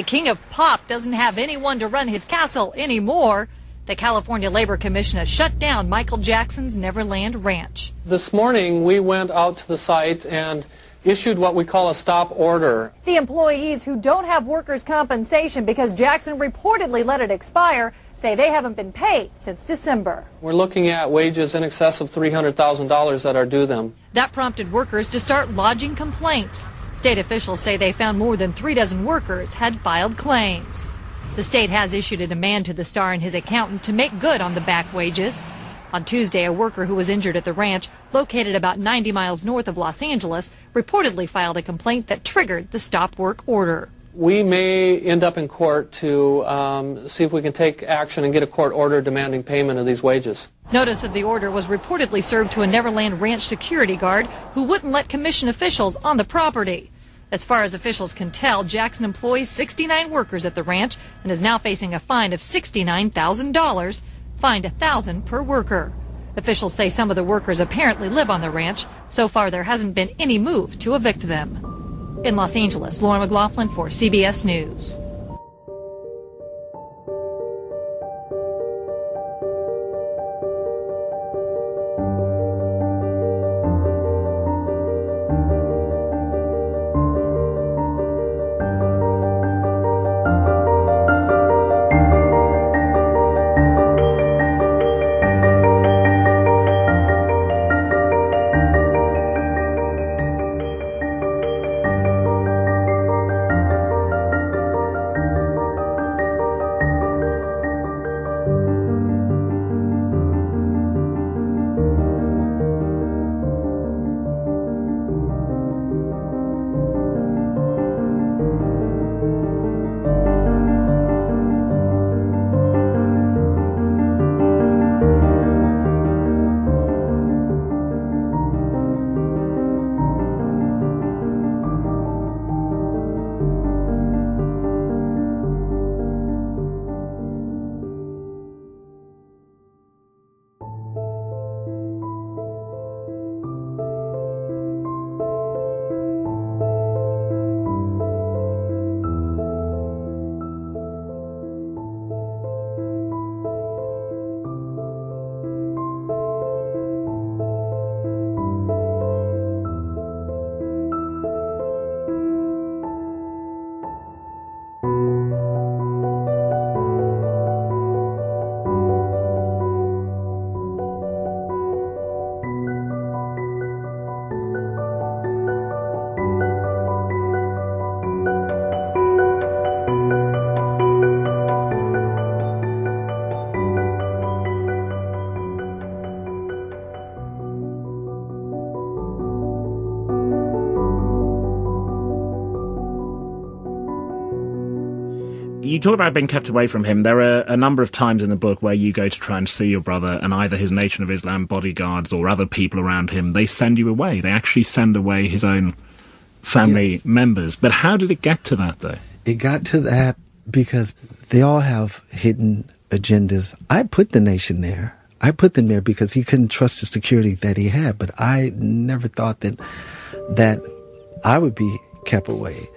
The king of pop doesn't have anyone to run his castle anymore. The California Labor Commission has shut down Michael Jackson's Neverland Ranch. This morning, we went out to the site and issued what we call a stop order. The employees who don't have workers' compensation because Jackson reportedly let it expire say they haven't been paid since December. We're looking at wages in excess of $300,000 that are due them. That prompted workers to start lodging complaints. State officials say they found more than 36 workers had filed claims. The state has issued a demand to the Star and his accountant to make good on the back wages. On Tuesday, a worker who was injured at the ranch, located about 90 miles north of Los Angeles, reportedly filed a complaint that triggered the stop work order. We may end up in court to see if we can take action and get a court order demanding payment of these wages. Notice of the order was reportedly served to a Neverland Ranch security guard who wouldn't let commission officials on the property. As far as officials can tell, Jackson employs 69 workers at the ranch and is now facing a fine of $69,000, fined $1,000 per worker. Officials say some of the workers apparently live on the ranch. So far, there hasn't been any move to evict them. In Los Angeles, Laura McLaughlin for CBS News. You talk about being kept away from him. There are a number of times in the book where you go to try and see your brother, and either his Nation of Islam bodyguards or other people around him, they send you away. They actually send away his own family members. But how did it get to that, though? It got to that because they all have hidden agendas. I put the nation there. I put them there because he couldn't trust the security that he had, but I never thought that I would be kept away.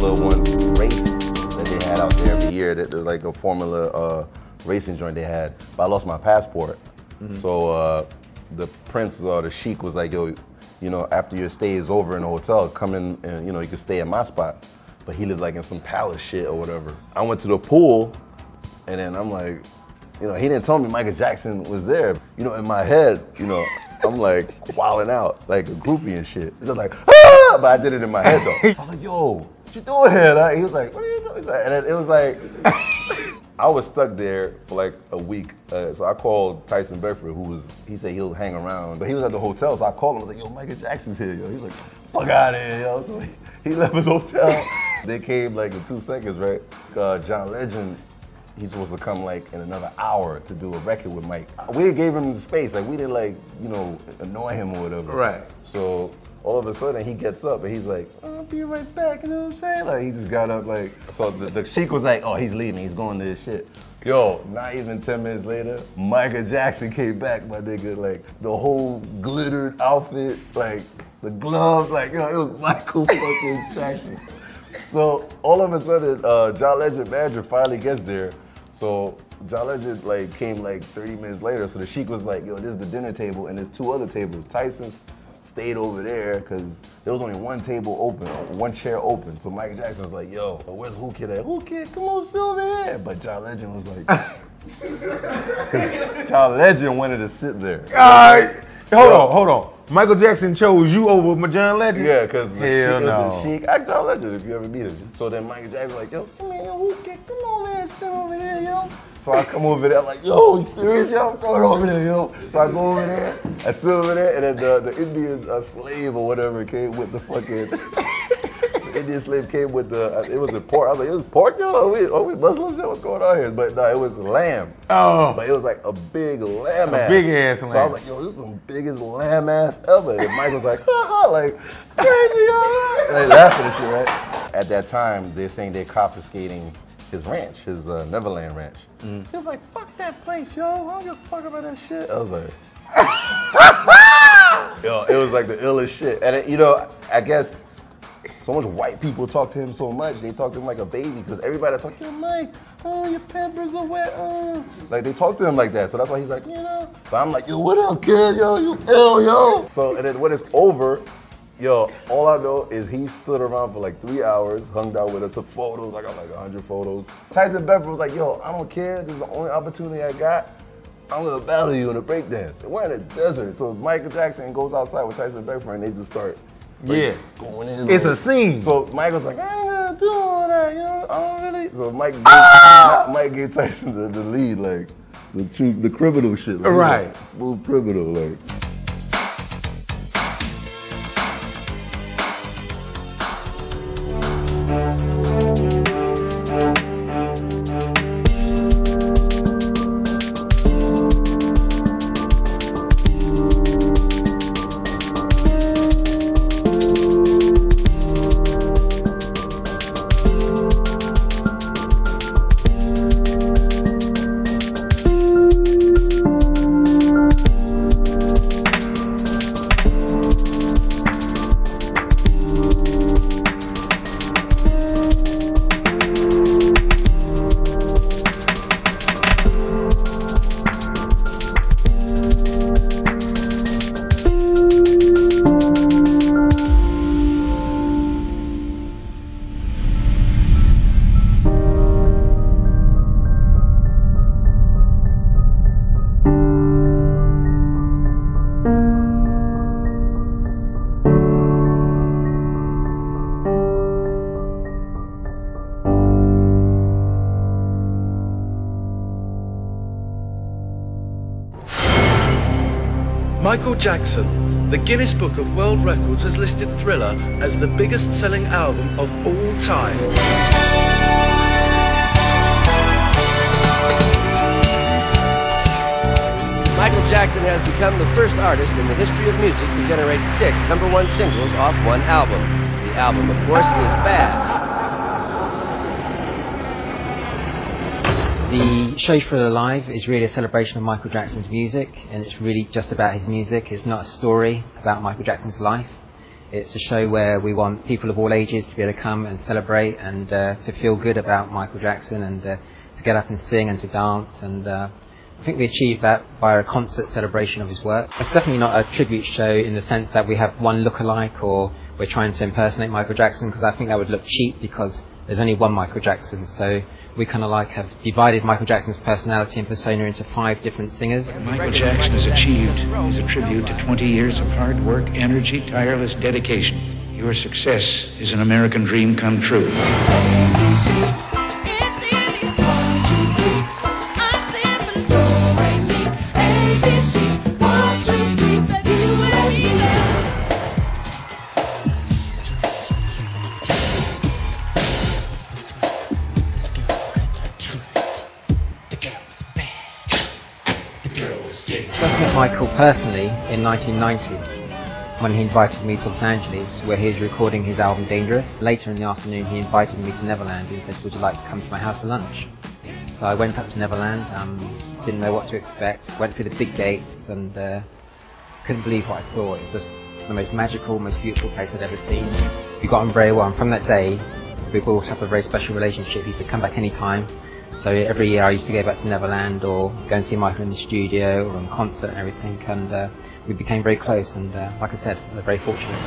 Formula One race that they had out there every year. That was like a Formula racing joint they had. But I lost my passport. So the prince or the sheik was like, yo, you know, after your stay is over in the hotel, come in and, you know, you can stay at my spot. But he lived like in some palace shit or whatever. I went to the pool, and then I'm like, you know, he didn't tell me Michael Jackson was there. You know, in my head, you know, I'm like wilding out, like a groupie and shit. It's just like, ah! But I did it in my head though. I was like, yo, what you doing here? Like, he was like, what are you doing? And then it was like, I was stuck there for like a week. So I called Tyson Bedford, he said he'll hang around, but he was at the hotel. So I called him. I was like, yo, Michael Jackson's here, yo. He's like, fuck out of here, yo. So he left his hotel. They came like in 2 seconds, right? John Legend, he's supposed to come like in another hour to do a record with Mike. We gave him the space, like we didn't like, you know, annoy him or whatever. Right. So all of a sudden he gets up and he's like, I'll be right back, you know what I'm saying? Like he just got up like, so the sheik was like, oh, he's leaving, he's going to his shit. Yo, not even 10 minutes later, Michael Jackson came back, my nigga, like the whole glittered outfit, like the gloves, like, yo, it was Michael fucking Jackson. So all of a sudden, John Legend manager finally gets there. So John Legend like came like 30 minutes later. So the sheik was like, yo, this is the dinner table and there's 2 other tables. Tyson stayed over there because there was only 1 table open, 1 chair open. So Michael Jackson was like, yo, where's Who Kid at? Who Kid, come on, sit over here. But John Legend was like, John Legend wanted to sit there. Hold on. Michael Jackson chose you over John Legend? Yeah, because the Sheik. Ask John Legend if you ever meet him. So then Michael Jackson was like, yo, come here, Who Kid, come on, man, sit over there, yo. So I come over there, I'm like, yo, you serious, yo? I'm going over there, yo. So I go over there, I sit over there, and then the Indian slave or whatever came with the fucking, the Indian slave came with the, it was a pork. I was like, it was pork, yo? Are we Muslims? What's going on here? But no, it was lamb. Oh. But it was like a big lamb ass. A big ass lamb. So I was like, yo, this is the biggest lamb ass ever. And Mike was like, ha, like, crazy, alright. And they laughing and shit, right? At that time, they're saying they're confiscating his ranch, his Neverland ranch. He was like, fuck that place, yo. I don't give a fuck about that shit. I was like, yo, it was like the illest shit. And, you know, I guess so much white people talk to him so much, they talk to him like a baby, because everybody talk to him, Mike, oh, your pampers are wet, Like, they talk to him like that, so that's why he's like, you know. But I'm like, yo, what up, kid, yo, you ill, yo. So, and then when it's over, yo, all I know is he stood around for like 3 hours, hung out with us, took photos. I got like 100 photos. Tyson Bedford was like, yo, I don't care. This is the only opportunity I got. I'm going to battle you in a breakdance. And we're in the desert. So Michael Jackson goes outside with Tyson Bedford and they just start going in. It's a scene. So Michael's like, I ain't going to do all that, you know, I don't really. So Mike gave Tyson the lead, like, the criminal shit. Like, right. Smooth criminal, like. Michael Jackson. The Guinness Book of World Records has listed Thriller as the biggest selling album of all time. Michael Jackson has become the first artist in the history of music to generate 6 #1 singles off one album. The album, of course, is Bad. The show Thriller Live is really a celebration of Michael Jackson's music, and it's really just about his music. It's not a story about Michael Jackson's life. It's a show where we want people of all ages to be able to come and celebrate and to feel good about Michael Jackson and to get up and sing and to dance. And I think we achieved that by a concert celebration of his work. It's definitely not a tribute show in the sense that we have one look-alike or we're trying to impersonate Michael Jackson, because I think that would look cheap because there's only one Michael Jackson. So we kind of like have divided Michael Jackson's personality and persona into 5 different singers. What Michael Jackson has achieved is a tribute to 20 years of hard work, energy, tireless dedication. Your success is an American dream come true. I met Michael personally in 1990 when he invited me to Los Angeles, where he was recording his album Dangerous. Later in the afternoon he invited me to Neverland and said, would you like to come to my house for lunch? So I went up to Neverland, didn't know what to expect, went through the big gates and couldn't believe what I saw. It was just the most magical, most beautiful place I'd ever seen. We got on very well, and from that day we built up a very special relationship. He used to come back any time. So every year I used to go back to Neverland or go and see Michael in the studio or on concert and everything, and we became very close, and like I said, we're very fortunate.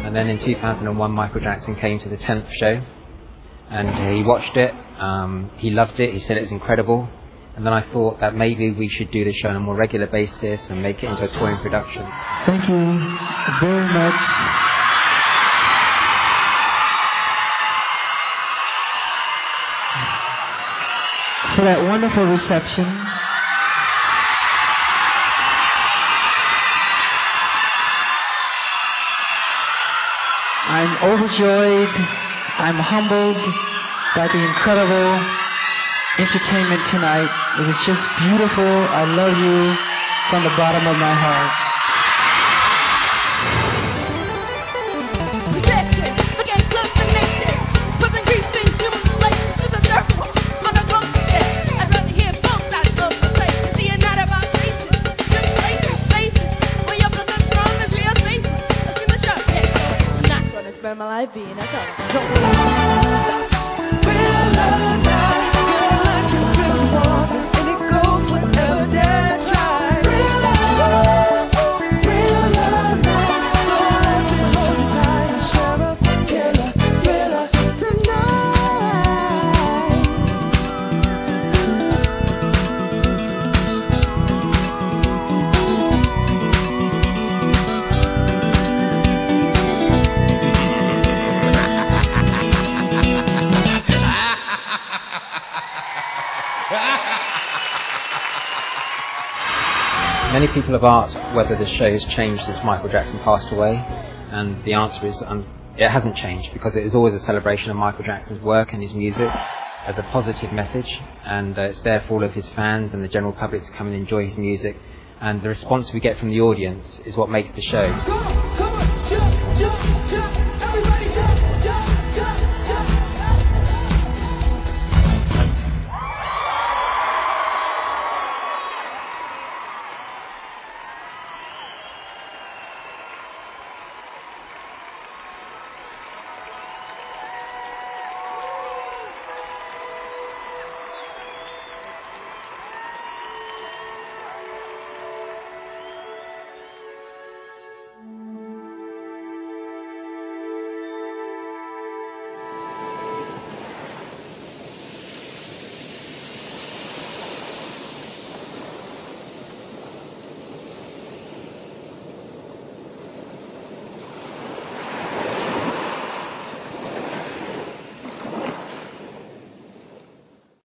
And then in 2001 Michael Jackson came to the 10th show and he watched it, he loved it, he said it was incredible, and then I thought that maybe we should do the show on a more regular basis and make it into a touring production. Thank you very much. For that wonderful reception. I'm overjoyed, I'm humbled by the incredible entertainment tonight. It was just beautiful. I love you from the bottom of my heart. My life being a Many people have asked whether the show has changed since Michael Jackson passed away, and the answer is it hasn't changed, because it is always a celebration of Michael Jackson's work and his music as a positive message, and it's there for all of his fans and the general public to come and enjoy his music, and the response we get from the audience is what makes the show.